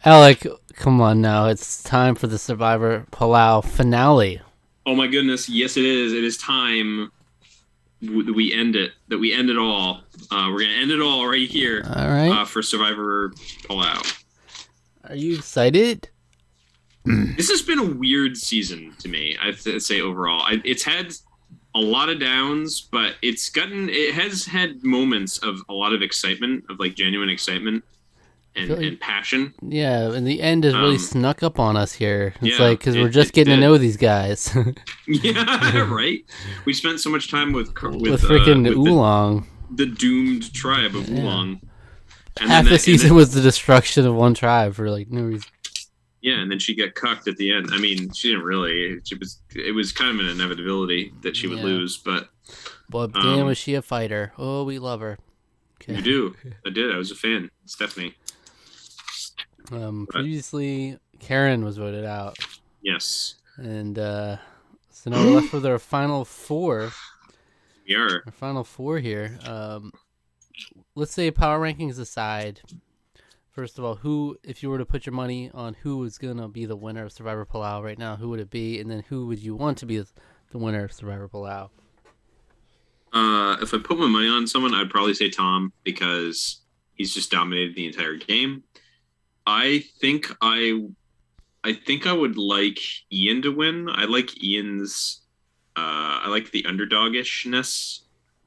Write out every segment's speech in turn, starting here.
Alec, come on now. It's time for the Survivor Palau finale. Oh my goodness, yes it is. It is time that we end it. That we end it all. We're gonna end it all right here All right. for Survivor Palau. Are you excited? This has been a weird season to me. I'd say overall, it's had a lot of downs, but it has had moments of a lot of excitement, of like genuine excitement and passion. Yeah, and the end has really snuck up on us here. It's Yeah, like, because we're just getting to know these guys. Yeah, right. We spent so much time with freaking Oolong. the doomed tribe of Oolong. And Half the season was the destruction of one tribe for like no reason. Yeah, and then she got cucked at the end. I mean, she didn't really. It was kind of an inevitability that she would lose, but damn, was she a fighter? Oh, we love her. Okay. You do. I did. I was a fan. Stephanie. Previously, Karen was voted out. Yes. And so now we're left with our final four. We are. Our final four here. Let's say power rankings aside. First of all, who, if you were to put your money on who is going to be the winner of Survivor Palau right now, who would it be? And then who would you want to be the winner of Survivor Palau? If I put my money on someone, I'd probably say Tom, because he's just dominated the entire game. I think I would like Ian to win. I like Ian's I like the underdogishness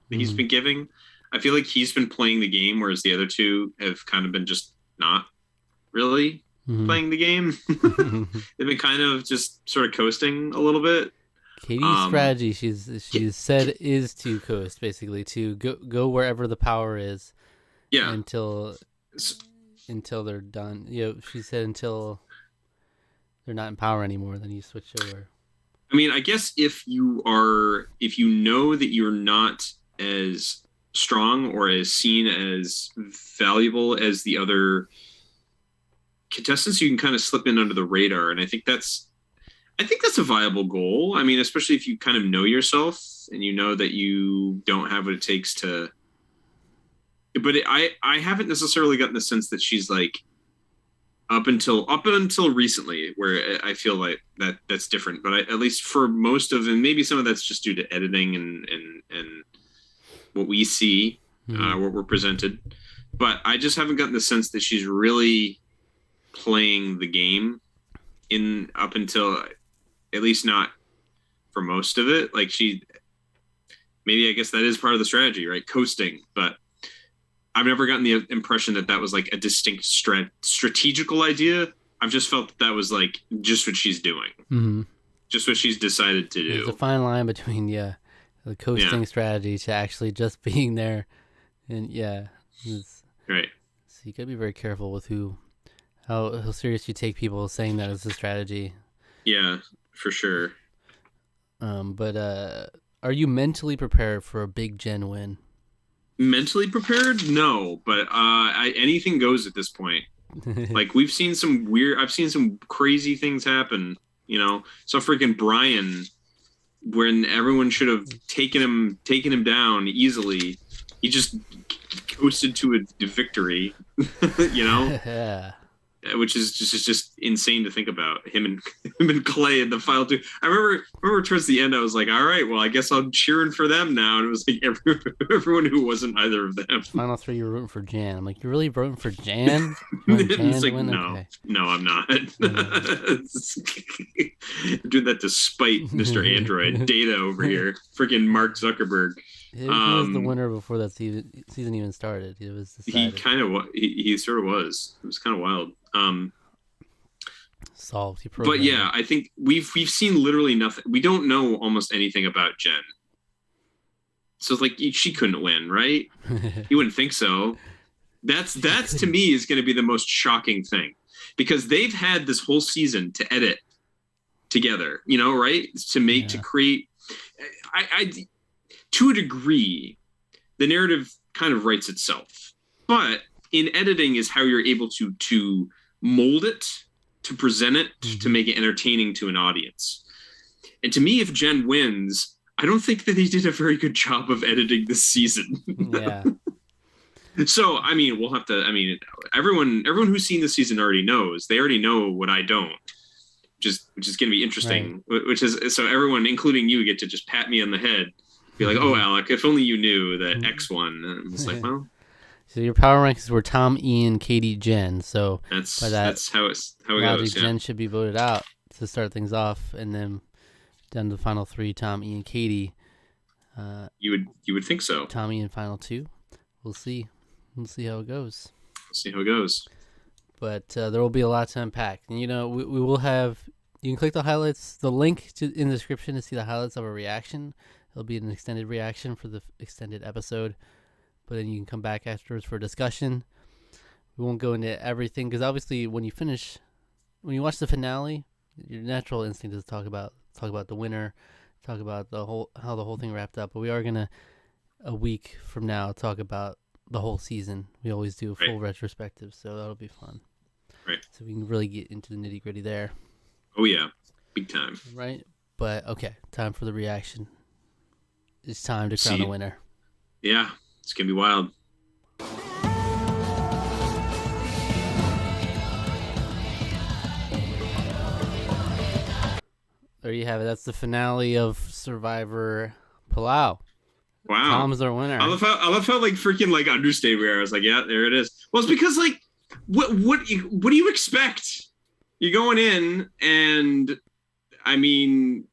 that he's been giving. I feel like he's been playing the game, whereas the other two have kind of been just not really playing the game. They've been kind of just sort of coasting a little bit. Katie's strategy, she's said, is to coast, basically, to go wherever the power is. Yeah. Until they're done. You know, she said until they're not in power anymore, then you switch over. I mean, I guess if you know that you're not as strong or as seen as valuable as the other contestants, you can kind of slip in under the radar, and I think that's a viable goal. I mean, especially if you kind of know yourself and you know that you don't have what it takes to. But I haven't necessarily gotten the sense that she's like up until recently, where I feel like that's different. But at least for most of, and maybe some of that's just due to editing and what we see, what we're presented. But I just haven't gotten the sense that she's really playing the game up until, at least not for most of it. Like maybe I guess that is part of the strategy, right? Coasting, but I've never gotten the impression that was like a distinct strategical idea. I've just felt that was like just what she's doing, just what she's decided to do. There's a fine line between the coasting strategy to actually just being there, and right. So you gotta be very careful with how serious you take people saying that as a strategy. Yeah, for sure. But are you mentally prepared for a big Jen win? Mentally prepared? No, but anything goes at this point. Like I've seen some crazy things happen. You know, so freaking Brian, when everyone should have taken him down easily, he just coasted to a victory. You know. Yeah. Which is just insane to think about, him and Clay in the final two. I remember towards the end, I was like, all right, well, I guess I'm cheering for them now. And it was like everyone who wasn't either of them. Final three, you're rooting for Jan. I'm like, you're really rooting for Jan? It's like, no, I'm not. I'm doing that to spite Mr. Android Data over here. Freaking Mark Zuckerberg. He was the winner before that season even started. It was decided. He sort of was. It was kind of wild. Solved. But yeah, I think we've seen literally nothing. We don't know almost anything about Jen. So it's like she couldn't win, right? You wouldn't think so. That's to me is going to be the most shocking thing, because they've had this whole season to edit together, you know, right? To create. I to a degree, the narrative kind of writes itself, but in editing is how you're able to mold it, to present it, to make it entertaining to an audience. And to me, if Jen wins, I don't think that they did a very good job of editing this season. Yeah. So I mean, we'll have to. I mean, everyone who's seen the season already knows. They already know what I don't. Which is going to be Right. interesting. Which is so everyone, including you, get to just pat me on the head, be like, "Oh, Alec, if only you knew that X won." And it's like, well, So your power rankings were Tom, Ian, Katie, Jen. So by that that's how it logic, goes. Yeah, Jen should be voted out to start things off, and then down to the final three: Tom, Ian, Katie. you would think so. Tom, Ian, final two. We'll see. We'll see how it goes. See how it goes. But there will be a lot to unpack, and we will have. You can click the highlights, the link in the description to see the highlights of a reaction. It'll be an extended reaction for the extended episode, but then you can come back afterwards for a discussion. We won't go into everything because obviously when you watch the finale, your natural instinct is to talk about the winner, talk about how the whole thing wrapped up. But we are gonna a week from now talk about the whole season. We always do a full retrospective, so that'll be fun. Right. So we can really get into the nitty gritty there. Oh yeah, big time. Right. But okay, time for the reaction. It's time to crown the winner. Yeah, it's gonna be wild. There you have it. That's the finale of Survivor Palau. Wow. Tom's our winner. I love how like freaking like understated we are. I was like, yeah, there it is. Well, it's because like what do you expect? You're going in, and I mean,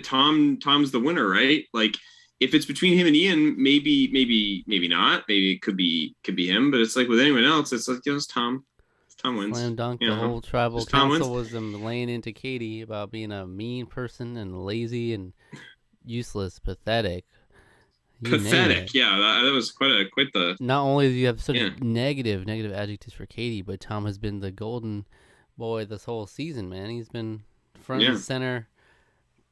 Tom's the winner, right? Like, if it's between him and Ian, maybe not. Maybe it could be him. But it's like with anyone else, it's like it's Tom. Tom wins. Slam dunk. The whole tribal council was them laying into Katie about being a mean person and lazy and useless, pathetic. Pathetic. Yeah, that was quite the. Not only do you have such negative adjectives for Katie, but Tom has been the golden boy this whole season, man. He's been front and center,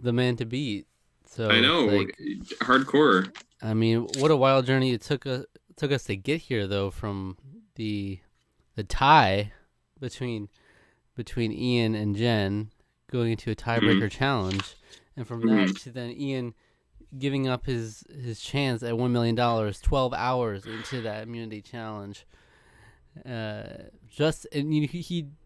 the man to beat. So I know, like, hardcore. I mean, what a wild journey it took us to get here, though, from the tie between Ian and Jen going into a tiebreaker challenge, and from that to then Ian giving up his chance at $1 million 12 hours into that immunity challenge.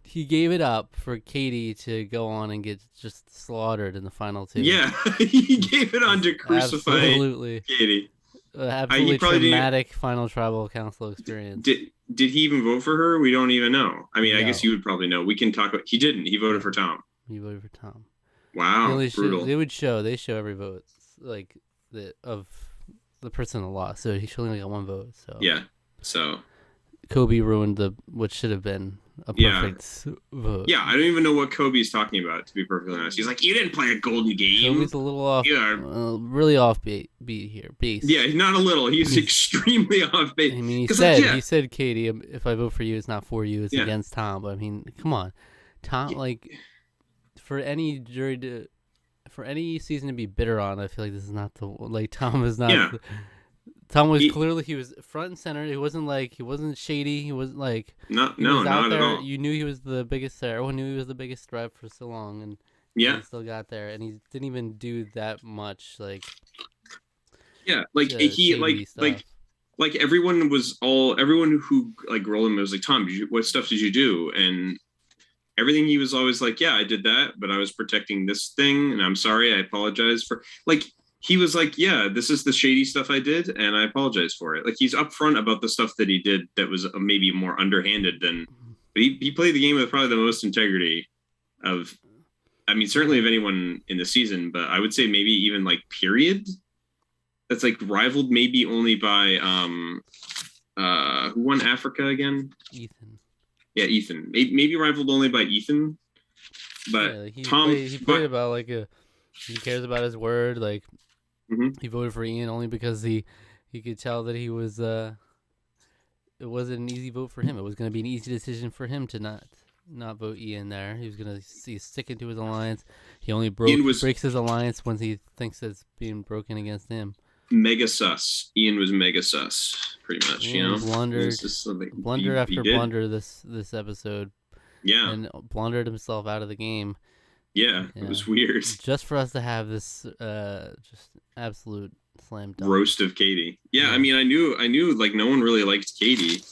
He gave it up for Katie to go on and get just slaughtered in the final two. Yeah, he gave it on to crucify Katie. Absolutely traumatic final tribal council experience. Did he even vote for her? We don't even know. I mean, no. I guess you would probably know. We can talk about. He didn't. He voted for Tom. He voted for Tom. Wow, brutal. They show every vote like of the person that lost. So he only got one vote. So yeah. So Kobe ruined what should have been a perfect vote. Yeah, I don't even know what Kobe's talking about, to be perfectly honest. He's like, you didn't play a golden game. Kobe's a little off, really off beat here. Base. Yeah, not a little. He's extremely off base. I mean, he said, Katie, if I vote for you, it's not for you, it's against Tom. But I mean, come on. Tom, like, for any season to be bitter on, I feel like this is not Tom is not. Yeah. Tom was he was front and center. He wasn't shady. He wasn't like not there. At all. You knew he was the biggest threat. Everyone knew he was the biggest threat for so long, and he still got there. And he didn't even do that much. Like everyone who like rolled him was like, Tom, what stuff did you do? And everything he was always like, yeah, I did that, but I was protecting this thing, and I'm sorry. I apologize for like. He was like, yeah, this is the shady stuff I did, and I apologize for it. Like, he's upfront about the stuff that he did that was maybe more underhanded than, but he played the game with probably the most integrity of, I mean, certainly of anyone in the season, but I would say maybe even like period. That's like rivaled maybe only by, who won Africa again? Ethan. Yeah, Ethan. Maybe rivaled only by Ethan, but Tom. He played about like he cares about his word, like. Mm-hmm. He voted for Ian only because he could tell that he was it wasn't an easy vote for him. It was going to be an easy decision for him to not vote Ian there. He was going to stick into his alliance. He only breaks his alliance when he thinks it's being broken against him. Mega sus. Ian was mega sus, pretty much. Ian blundered after blunder this episode. Yeah, and blundered himself out of the game. Yeah, it was weird. Just for us to have this just absolute Slam dunk. roast of Katie. Yeah, I mean, I knew like no one really liked Katie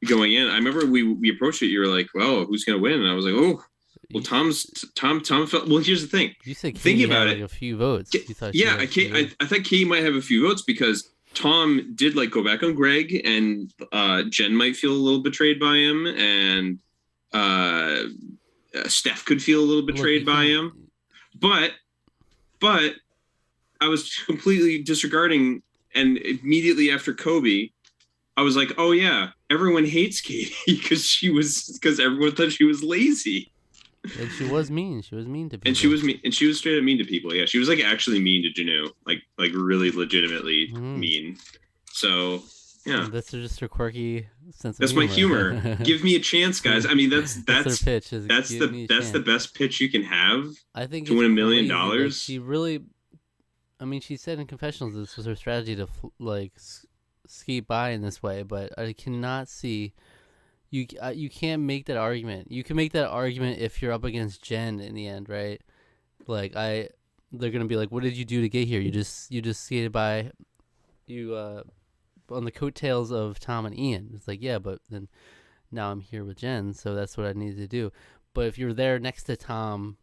going in. I remember we approached it. You were like, "Well, who's gonna win?" And I was like, "Oh, well, Tom felt." Well, here's the thing. You said Thinking Katie about had like it, a few votes. You thought she yeah, had a few votes. I thought Katie might have a few votes because Tom did like go back on Greg, and Jen might feel a little betrayed by him, and Steph could feel a little betrayed by him. But I was completely disregarding, and immediately after Kobe, I was like, oh yeah, everyone hates Katie because everyone thought she was lazy. And she was mean. She was mean to people. And she was mean, and she was straight up mean to people. Yeah, she was like actually mean to Janu, like really legitimately mean. So yeah, that's just her quirky sense of that's humor. my humor. Give me a chance, guys. I mean, that's her pitch. That's the best pitch you can have. I think to win $1 million. Like, she really, I mean, she said in confessionals this was her strategy to like skate by in this way, but I cannot see. You can't make that argument. You can make that argument if you're up against Jen in the end, right? Like they're gonna be like, "What did you do to get here? You just skated by, on the coattails of Tom and Ian." It's like, yeah, but then now I'm here with Jen, so that's what I needed to do. But if you're there next to Tom,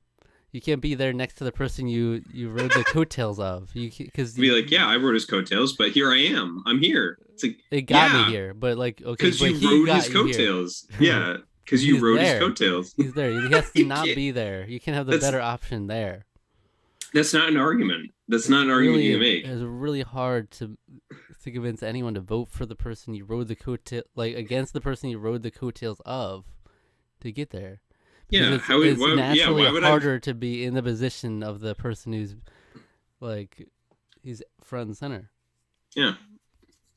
you can't be there next to the person you rode the coattails of. Because be like, yeah, I rode his coattails, but here I am. I'm here. It's like it got me here, but like okay, because you rode his coattails. Yeah, because you rode his coattails. He's there. He has to not be there. You can have the better option there. That's not an argument. That's not an argument you make. It's really hard to convince anyone to vote for the person you rode the coattail, like against the person you rode the coattails of, to get there. Yeah, it's naturally harder to be in the position of the person who's like he's front and center. Yeah,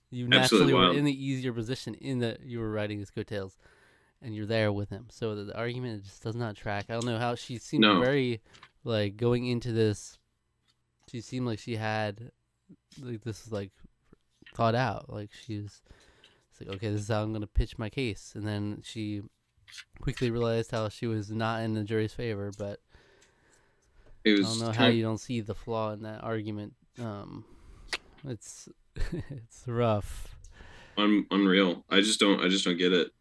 you naturally were in the easier position you were riding his coattails, and you're there with him. So the argument just does not track. I don't know how she seemed very like going into this. She seemed like she had like this was like thought out. Like she's like, okay, this is how I'm gonna pitch my case, and then she quickly realized how she was not in the jury's favor, but I don't know how you don't see the flaw in that argument. It's it's rough. Unreal. I just don't get it.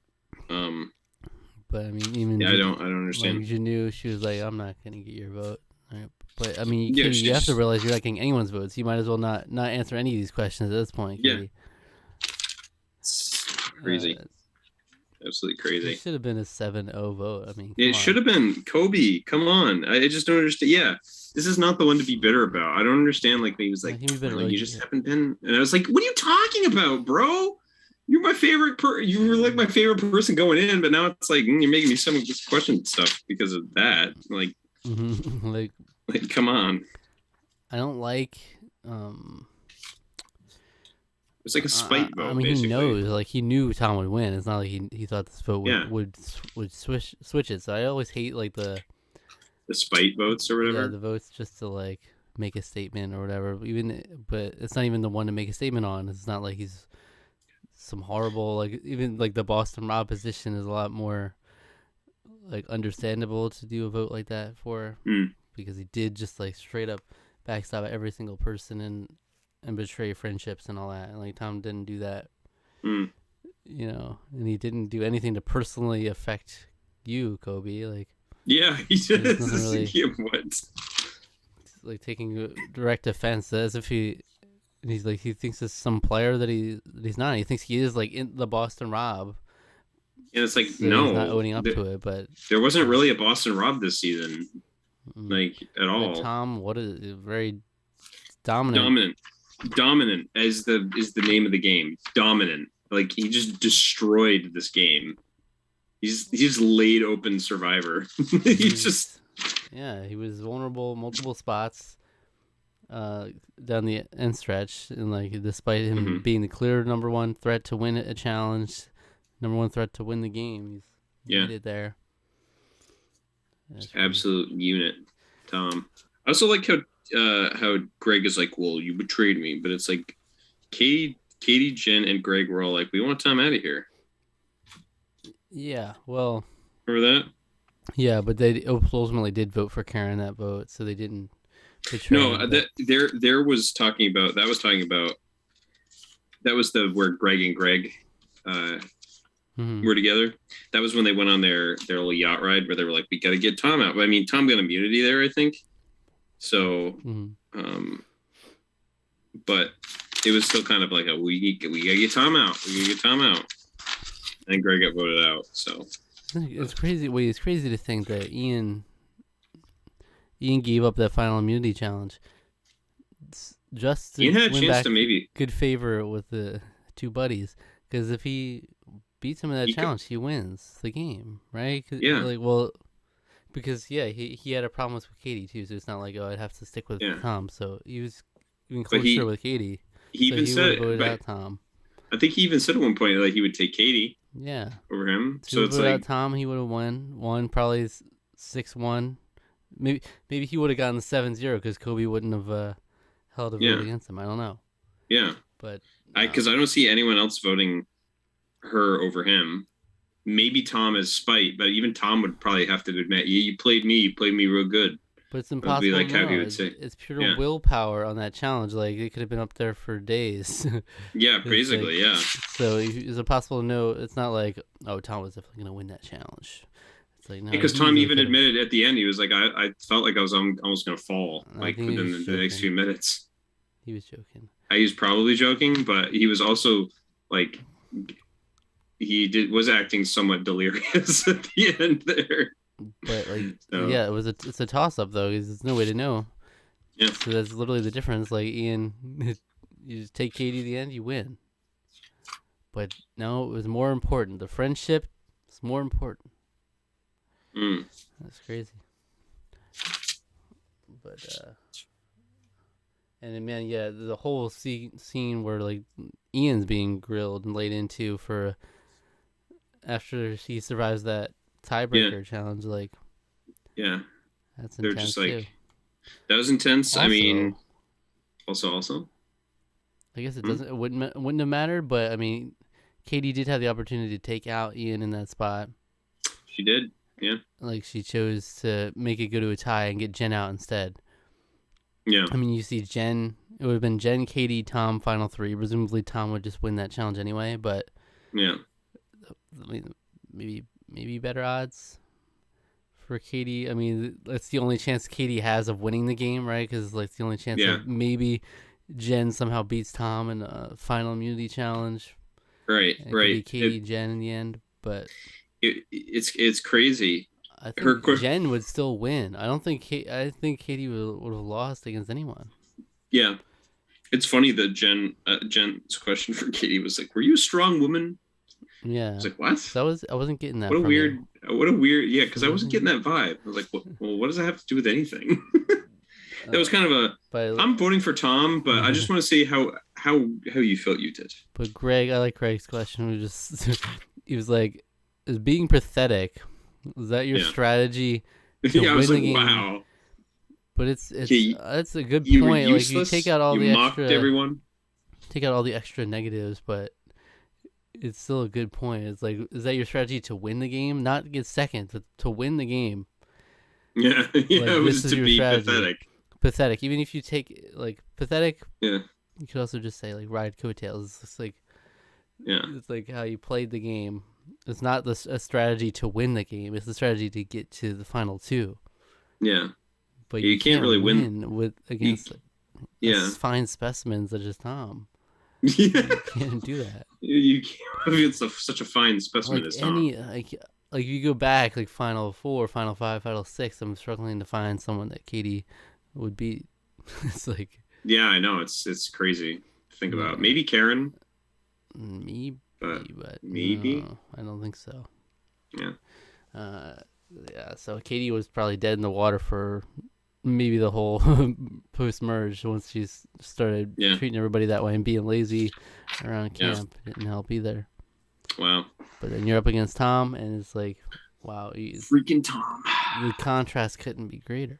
But I mean, even I don't understand. Like, Janu, she was like, I'm not gonna get your vote. Right? But I mean, you have to realize you're not getting anyone's votes. You might as well not answer any of these questions at this point. Katie. Yeah, it's crazy. Absolutely crazy. It should have been a 7-0 vote. I mean, it should have been Kobe. Come on, I just don't understand. Yeah, this is not the one to be bitter about. I don't understand. Like he was like, you just haven't been. And I was like, what are you talking about, bro? You're my favorite. You were like my favorite person going in, but now it's like you're making me some of this question stuff because of that. Like, like, come on. I don't like. It's like a spite vote. I mean, basically. He knows. Like he knew Tom would win. It's not like he thought this vote would switch it. So I always hate like the spite votes or whatever. Yeah, the votes just to like make a statement or whatever. But it's not even the one to make a statement on. It's not like he's some horrible like even like the Boston Rob position is a lot more like understandable to do a vote like that for because he did just like straight up backstab every single person and betray friendships and all that. And like Tom didn't do that, you know, and he didn't do anything to personally affect you, Kobe. Like, yeah, he did. Really, what? Like taking direct offense as if he's like he thinks it's some player that he's not. He thinks he is like in the Boston Rob. And it's like so no, he's not owning up to it. But there wasn't really a Boston Rob this season, like at all. But Tom, what is very dominant. Dominant is the name of the game. Dominant. Like he just destroyed this game. He's laid open Survivor. He's just he was vulnerable multiple spots down the end stretch, and like despite him being the clear number one threat to win a challenge, number one threat to win the game, he's made it there. Absolute unit, Tom. I also like how Greg is like, well, you betrayed me, but it's like Katie, Jen, and Greg were all like, we want Tom out of here. Yeah, well, remember that? Yeah, but they ultimately did vote for Karen that vote, so they didn't betraying. There was talking about that was the where Greg and Greg were together. That was when they went on their little yacht ride where they were like, we got to get Tom out. But, I mean, Tom got immunity there, I think. So, but it was still kind of like we got to get Tom out. We got to get Tom out. And Greg got voted out. So it's crazy. Wait, it's crazy to think that Ian gave up that final immunity challenge just to Ian had a win chance back to maybe good favor with the two buddies. Because if he beats him in that challenge, he wins the game, right? Yeah. Like, well, because he had a problem with Katie too, so it's not like I'd have to stick with Tom. So he was even closer with Katie. He even said voted out Tom. I think he even said at one point like he would take Katie. Yeah. Over him. So it's like Tom, he would have won probably 6-1. Maybe he would have gotten the 7-0 because Kobe wouldn't have held a vote against him. I don't know. Yeah. But because I don't see anyone else voting her over him. Maybe Tom is spite, but even Tom would probably have to admit, you played me real good. But it's impossible. Be like how he would say. It's pure willpower on that challenge. Like it could have been up there for days. Yeah, basically, yeah. So is it possible to know? It's not like, oh, Tom was definitely gonna win that challenge. It's like no. Because Tom even admitted at the end, he was like, I felt like I was almost gonna fall like within the next few minutes. He was joking. He was probably joking, but he was also like, was acting somewhat delirious at the end there. But it's a toss up though, because there's no way to know. Yeah. So that's literally the difference. Like Ian, you just take Katie to the end, you win. But no, it was more important. The friendship is more important. That's crazy. But and then, man, the whole scene where like Ian's being grilled and laid into for after he survives that tiebreaker challenge, like that's they're intense just like too. That was intense. Also, I mean, also I guess it wouldn't have mattered, but I mean, Katie did have the opportunity to take out Ian in that spot. She did, like she chose to make it go to a tie and get Jen out instead. I mean, you see Jen, it would have been Jen, Katie, Tom, final three. Presumably Tom would just win that challenge anyway, but I mean, maybe better odds for Katie. I mean, that's the only chance Katie has of winning the game, right? Because like the only chance of maybe Jen somehow beats Tom in a final immunity challenge. Right. It could be Katie, Jen in the end, but it's crazy. I think Jen would still win. I think Katie would have lost against anyone. Yeah. It's funny that Jen's question for Katie was like, "Were you a strong woman?" Yeah. I was like, "What?" So I wasn't getting that. What a weird. Yeah, because I wasn't getting that vibe. I was like, "Well, what does that have to do with anything?" That was kind of I'm voting for Tom, but I just want to see how you felt you did. But Greg, I like Greg's question. He was like, "Is being pathetic? Was that your strategy to win the game?" Wow. But it's a good point. Like you take out all the extra, everyone. Take out all the extra negatives, but it's still a good point. It's like, is that your strategy to win the game? Not to get second, to win the game. Yeah, it was to be pathetic. Pathetic. Even if you take like pathetic, you could also just say like ride coattails. It's like, it's like how you played the game. It's not a strategy to win the game. It's the strategy to get to the final two. Yeah. But you can't really win against fine specimens such as Tom. You can't do that. You can't. I mean, it's such a fine specimen as Tom. Like you go back like final 4, final 5, final 6. I'm struggling to find someone that Katie would beat. It's like. Yeah, I know. It's crazy to think about. Maybe Karen. Maybe. But maybe no, I don't think so. Yeah. So Katie was probably dead in the water for maybe the whole post-merge once she started treating everybody that way and being lazy around camp. Didn't help either. Wow. But then you're up against Tom, and it's like, wow, freaking Tom. The contrast couldn't be greater.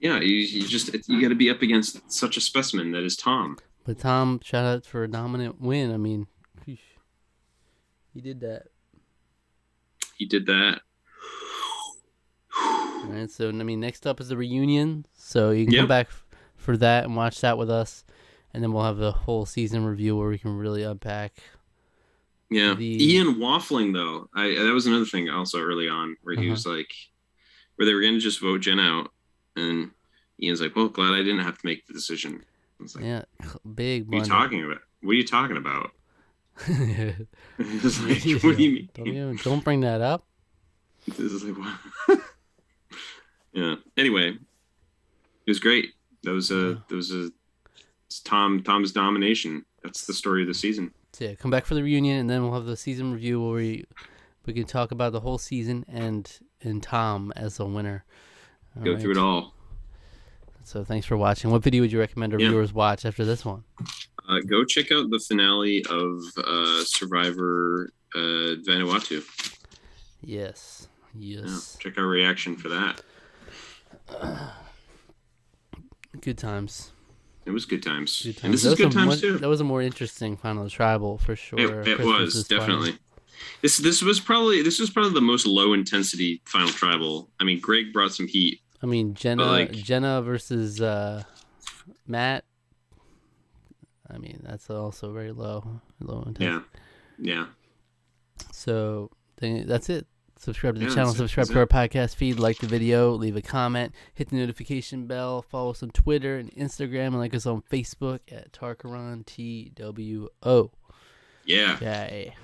Yeah, you got to be up against such a specimen that is Tom. But Tom, shout out for a dominant win. I mean, he did that. He did that. All right, so I mean, next up is the reunion, so you can come back for that and watch that with us, and then we'll have the whole season review where we can really unpack. Yeah, Ian waffling though. That was another thing also early on where he was like, where they were going to just vote Jen out, and Ian's like, "Well, glad I didn't have to make the decision." I was like, yeah, big. What are you talking about? What are you talking about? It's like, what do you mean? Don't bring that up. This is like, what? Yeah. Anyway, it was great. That was Tom's domination. That's the story of the season. So yeah, come back for the reunion, and then we'll have the season review where we can talk about the whole season and Tom as the winner. Go through it all. So thanks for watching. What video would you recommend our viewers watch after this one? Go check out the finale of Survivor Vanuatu. Yes. Yeah, check our reaction for that. Good times. It was good times. Good times. And this is good times too. That was a more interesting final tribal for sure. It was definitely. This was probably the most low intensity final tribal. I mean, Greg brought some heat. I mean, Jenna versus Matt. I mean, that's also very low intensity. Yeah. So that's it. Subscribe to the channel, subscribe to our podcast feed, like the video, leave a comment, hit the notification bell, follow us on Twitter and Instagram, and like us on Facebook at Tarqaron TWO. Yeah. Yay.